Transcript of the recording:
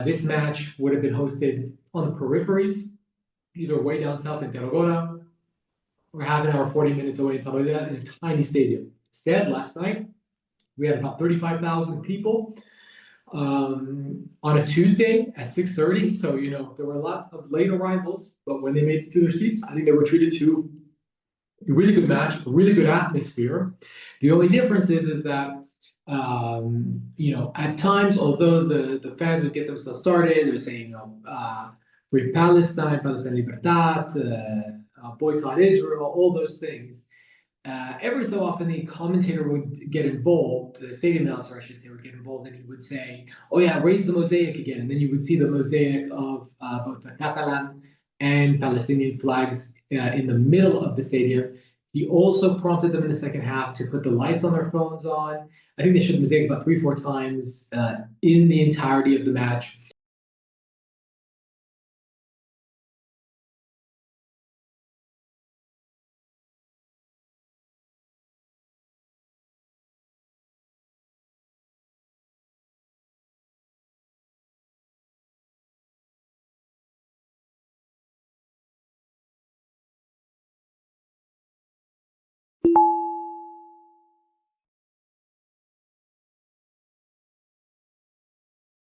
This match would have been hosted on the peripheries, either way down south in Tarragona, or half an hour, 40 minutes away in Tabadea in a tiny stadium. Instead, last night, we had about 35,000 people on a Tuesday at 6:30. So, there were a lot of late arrivals, but when they made it to their seats, I think they were treated to a really good match, a really good atmosphere. The only difference is that, at times, although the fans would get themselves started, they're saying, Free Palestine, Palestine Libertad, boycott Israel, all those things. Every so often, the commentator would get involved, the stadium announcer, I should say, would get involved, and he would say, "Oh yeah, raise the mosaic again." And then you would see the mosaic of both the Catalan and Palestinian flags in the middle of the stadium. He also prompted them in the second half to put the lights on their phones on. I think they showed the mosaic about 3 or 4 times in the entirety of the match.